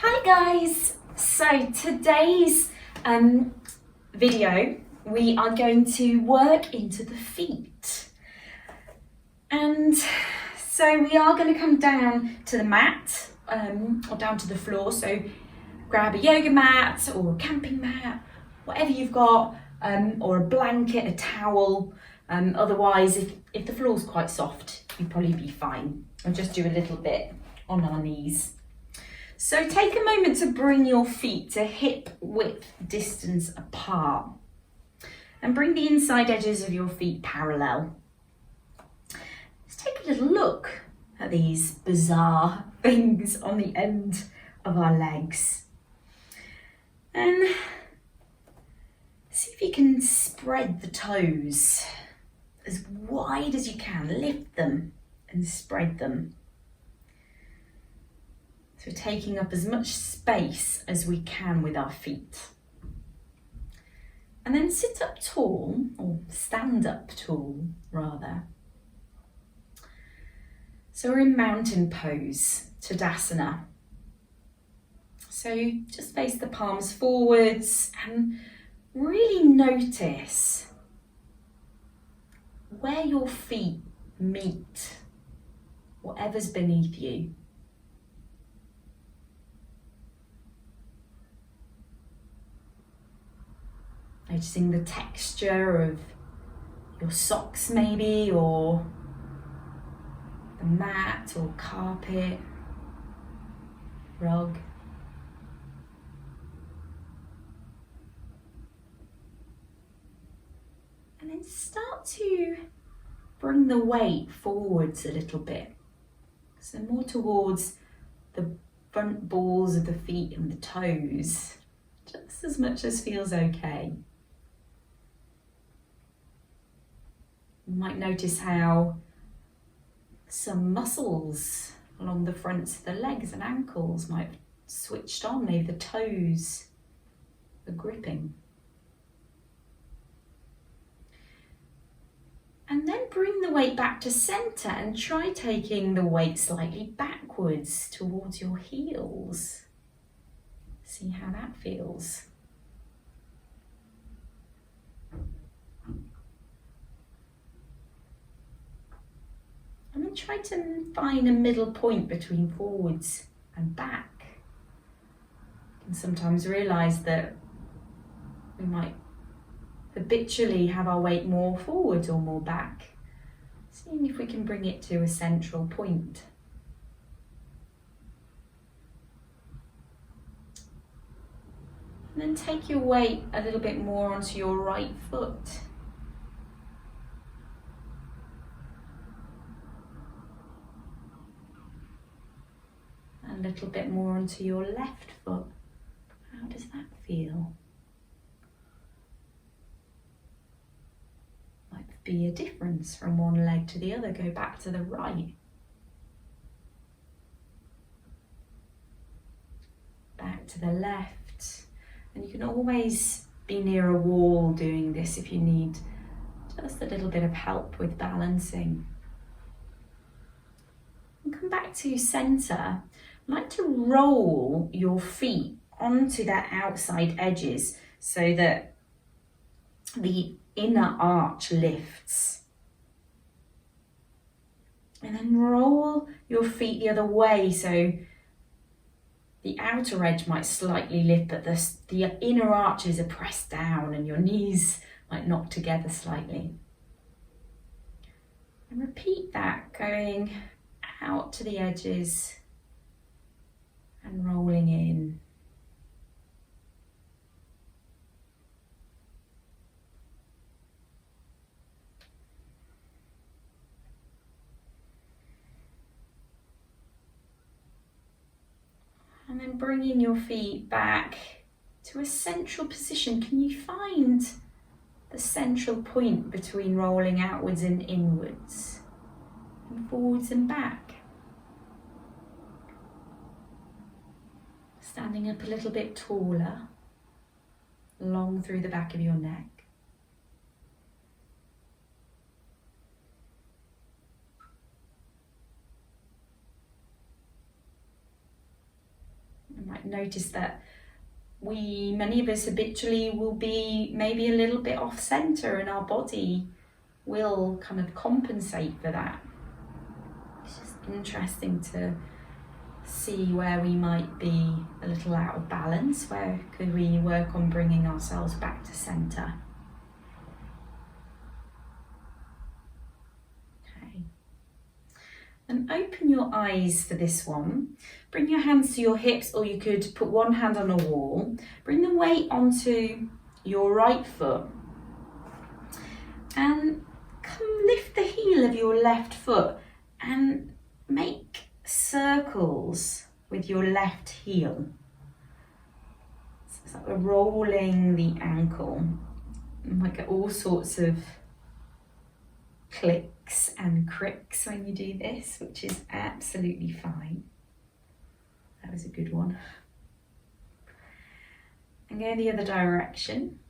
Hi guys! So today's video we are going to work into the feet, and so we are going to come down to the mat or down to the floor. So grab a yoga mat or a camping mat, whatever you've got, or a blanket, a towel. Otherwise, if the floor's quite soft, you'll probably be fine. I'll just do a little bit on our knees. So take a moment to bring your feet to hip width distance apart and bring the inside edges of your feet parallel. Let's take a little look at these bizarre things on the end of our legs. And see if you can spread the toes as wide as you can. Lift them and spread them. So taking up as much space as we can with our feet. And then sit up tall, or stand up tall rather. So we're in mountain pose, Tadasana. So just face the palms forwards and really notice where your feet meet whatever's beneath you. Noticing the texture of your socks maybe, or the mat or carpet, rug. And then start to bring the weight forwards a little bit. So more towards the front balls of the feet and the toes, just as much as feels okay. You might notice how some muscles along the fronts of the legs and ankles might have switched on, maybe the toes are gripping. And then bring the weight back to center and try taking the weight slightly backwards towards your heels. See how that feels. And then try to find a middle point between forwards and back. You can sometimes realize that we might habitually have our weight more forwards or more back. Seeing if we can bring it to a central point. And then take your weight a little bit more onto your right foot. A little bit more onto your left foot. How does that feel? Might be a difference from one leg to the other. Go back to the right. Back to the left. And you can always be near a wall doing this if you need just a little bit of help with balancing. And come back to center. I like to roll your feet onto their outside edges so that the inner arch lifts. And then roll your feet the other way so the outer edge might slightly lift, but the inner arches are pressed down and your knees might knock together slightly. And repeat that, going out to the edges and rolling in. And then bringing your feet back to a central position. Can you find the central point between rolling outwards and inwards, and forwards and back? Standing up a little bit taller, long through the back of your neck. notice that many of us habitually will be maybe a little bit off center, and our body will kind of compensate for that. It's just interesting to see where we might be a little out of balance. Where could we work on bringing ourselves back to center? Okay. And open your eyes for this one. Bring your hands to your hips, or you could put one hand on a wall. Bring the weight onto your right foot. And lift the heel of your left foot and make circles with your left heel. So it's like we're rolling the ankle. You might get all sorts of clicks and cricks when you do this, which is absolutely fine. That was a good one. And go the other direction.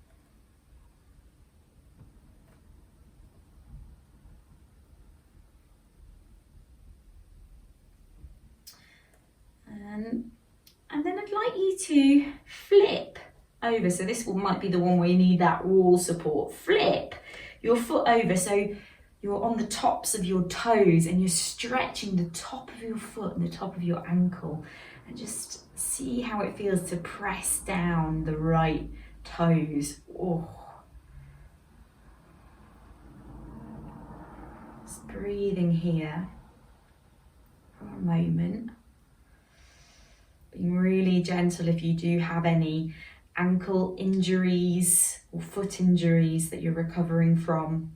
And then I'd like you to flip over. So this one might be the one where you need that wall support. Flip your foot over so you're on the tops of your toes and you're stretching the top of your foot and the top of your ankle. And just see how it feels to press down the right toes. Oh. Just breathing here for a moment. Being really gentle if you do have any ankle injuries or foot injuries that you're recovering from.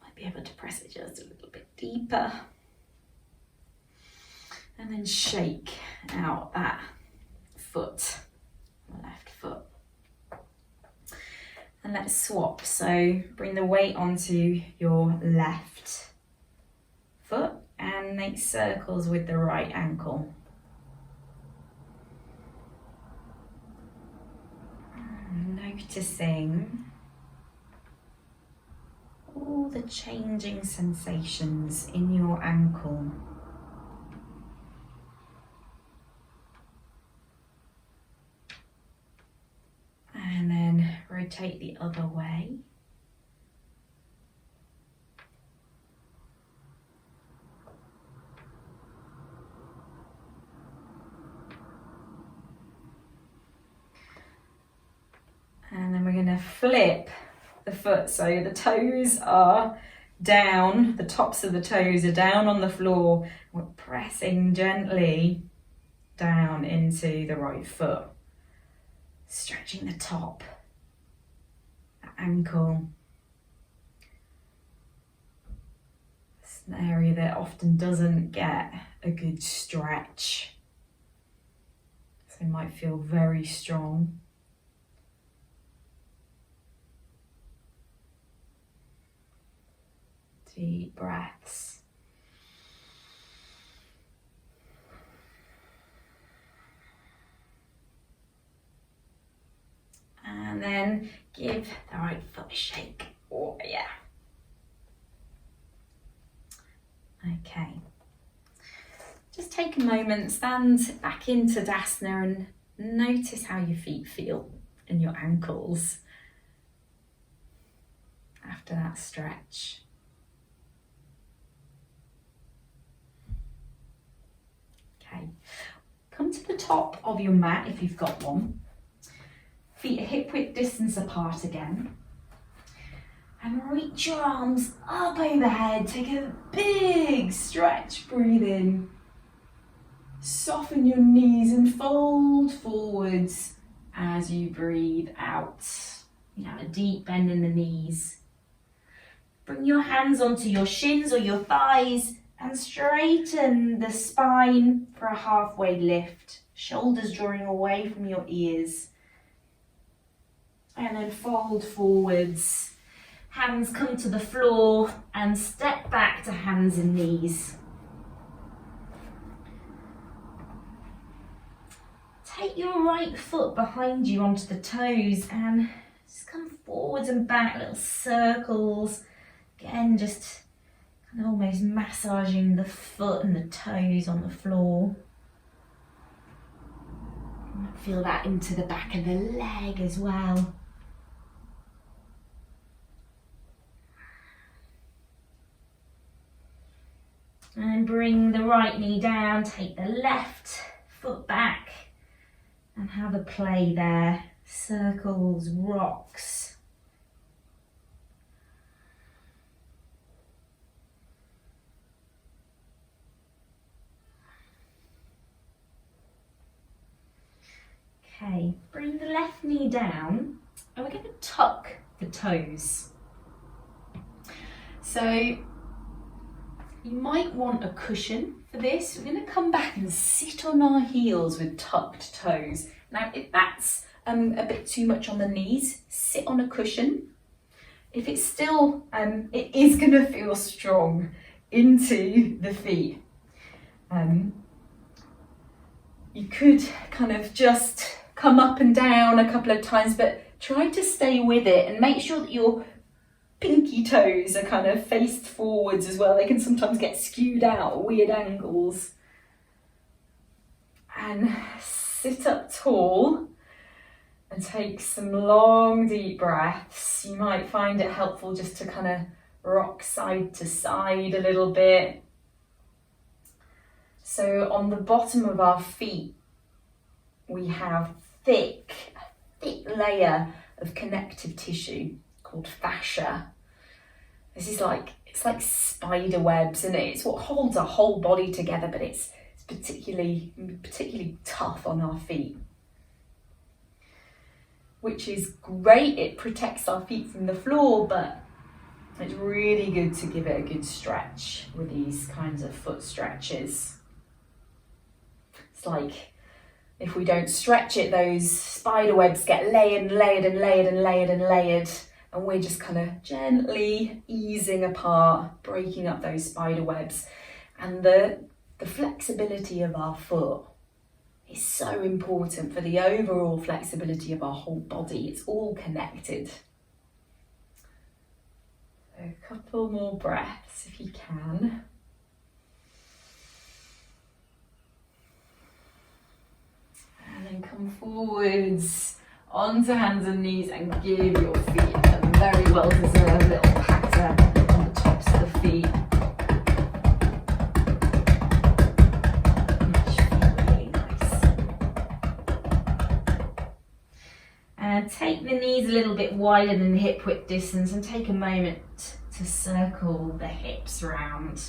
Might be able to press it just a little bit deeper. And then shake out that foot, the left foot. And let's swap. So bring the weight onto your left foot and make circles with the right ankle. Noticing all the changing sensations in your ankle. And then rotate the other way. And then we're going to flip the foot so the toes are down, the tops of the toes are down on the floor. We're pressing gently down into the right foot, stretching the top, the ankle. It's an area that often doesn't get a good stretch, so it might feel very strong. Deep breaths. And then give the right foot a shake. Oh yeah. Okay. Just take a moment, stand back into Tadasana and notice how your feet feel and your ankles after that stretch. Okay, come to the top of your mat if you've got one. Feet are hip width distance apart again. And reach your arms up overhead. Take a big stretch, breathe in. Soften your knees and fold forwards as you breathe out. You have a deep bend in the knees. Bring your hands onto your shins or your thighs and straighten the spine for a halfway lift. Shoulders drawing away from your ears. And then fold forwards. Hands come to the floor and step back to hands and knees. Take your right foot behind you onto the toes and just come forwards and back, little circles. Again, just And almost massaging the foot and the toes on the floor. Feel that into the back of the leg as well. And bring the right knee down, take the left foot back and have a play there. Circles, rocks. Okay, bring the left knee down and we're going to tuck the toes. So you might want a cushion for this. We're going to come back and sit on our heels with tucked toes. Now if that's a bit too much on the knees, sit on a cushion. If it's still, it is going to feel strong into the feet. You could kind of just come up and down a couple of times, but try to stay with it and make sure that your pinky toes are kind of faced forwards as well. They can sometimes get skewed out at weird angles. And sit up tall and take some long deep breaths. You might find it helpful just to kind of rock side to side a little bit. So on the bottom of our feet, we have a thick layer of connective tissue called fascia. This is it's like spider webs, and it's what holds our whole body together, but it's particularly tough on our feet, which is great. It protects our feet from the floor, but it's really good to give it a good stretch with these kinds of foot stretches. It's like if we don't stretch it, those spider webs get layered and layered and layered and layered and layered, and we're just kind of gently easing apart, breaking up those spider webs. And the flexibility of our foot is so important for the overall flexibility of our whole body. It's all connected. So a couple more breaths if you can. And then come forwards onto hands and knees and give your feet a very well deserved little patter on the tops of the feet. Really nice. And take the knees a little bit wider than the hip width distance and take a moment to circle the hips round.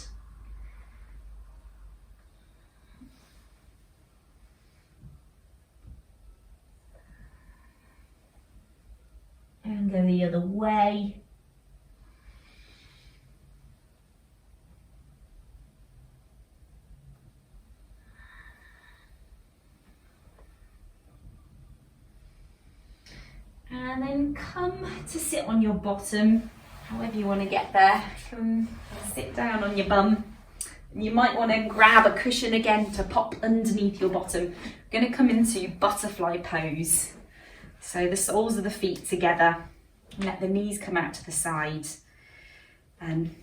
And go the other way. And then come to sit on your bottom, however you want to get there. Come and sit down on your bum. And you might want to grab a cushion again to pop underneath your bottom. We're going to come into butterfly pose. So the soles of the feet together, let the knees come out to the side, and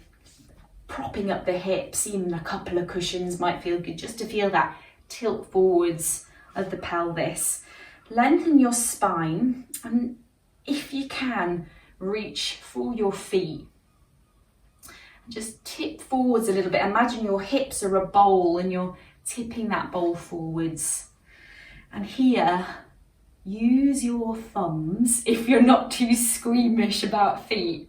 propping up the hips, even a couple of cushions might feel good, just to feel that tilt forwards of the pelvis. Lengthen your spine, and if you can, reach for your feet. Just tip forwards a little bit. Imagine your hips are a bowl and you're tipping that bowl forwards. And here, use your thumbs, if you're not too squeamish about feet,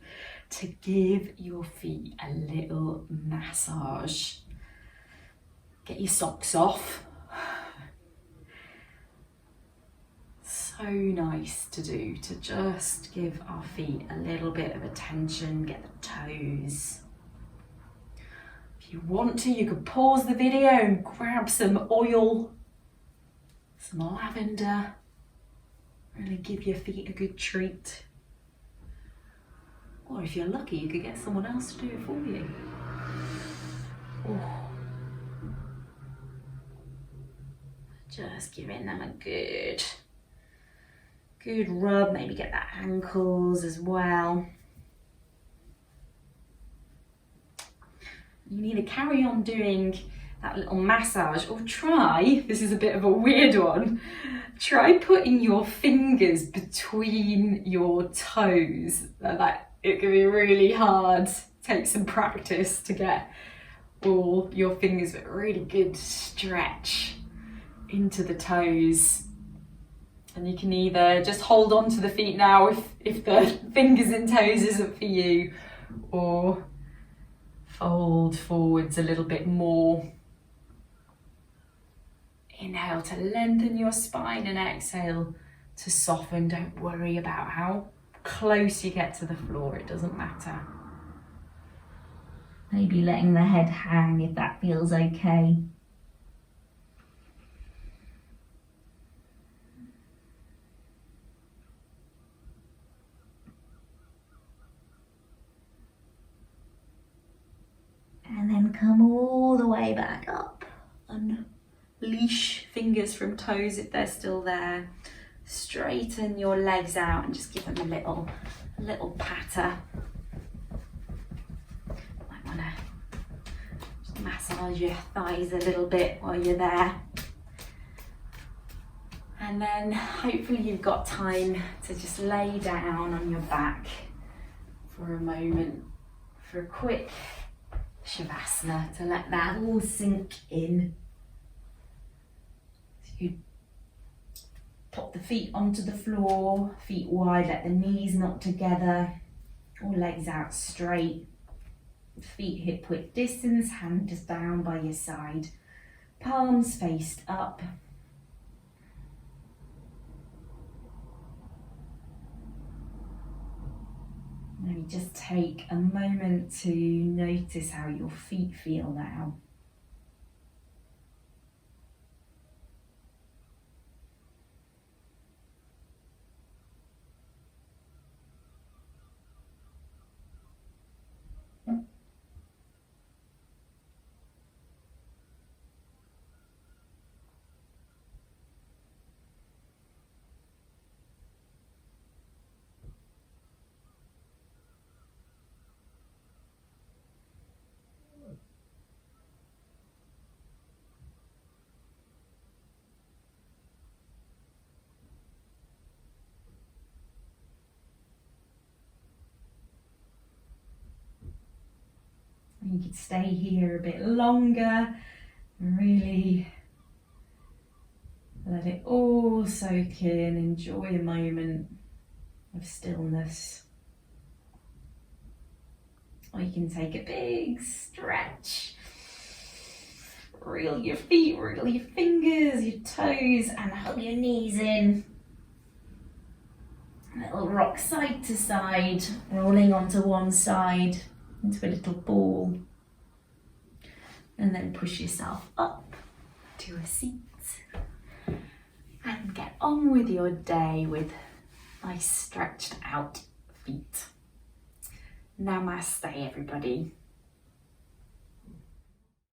to give your feet a little massage. Get your socks off. So nice to do, to just give our feet a little bit of attention, get the toes. If you want to, you could pause the video and grab some oil, some lavender. Really give your feet a good treat. Or if you're lucky, you could get someone else to do it for you. Oh. Just giving them a good rub. Maybe get that ankles as well. You can either carry on doing that little massage or try, this is a bit of a weird one, try putting your fingers between your toes. It can be really hard, take some practice to get all your fingers, but really good stretch into the toes. And you can either just hold on to the feet now if the fingers and toes isn't for you, or fold forwards a little bit more. Inhale to lengthen your spine and exhale to soften. Don't worry about how close you get to the floor, it doesn't matter. Maybe letting the head hang if that feels okay. And then come all the way back up. Unleash fingers from toes if they're still there. Straighten your legs out and just give them a little patter. Might want to just massage your thighs a little bit while you're there. And then hopefully you've got time to just lay down on your back for a moment, for a quick Shavasana, to let that all sink in. So you pop the feet onto the floor, feet wide, let the knees knock together, or legs out straight. Feet hip width distance, hands down by your side, palms faced up. Maybe just take a moment to notice how your feet feel now. You could stay here a bit longer and really let it all soak in. Enjoy a moment of stillness. Or you can take a big stretch. Reel your feet, reel your fingers, your toes, and hug your knees in. A little rock side to side, rolling onto one side into a little ball. And then push yourself up to a seat and get on with your day with nice stretched out feet. Namaste, everybody.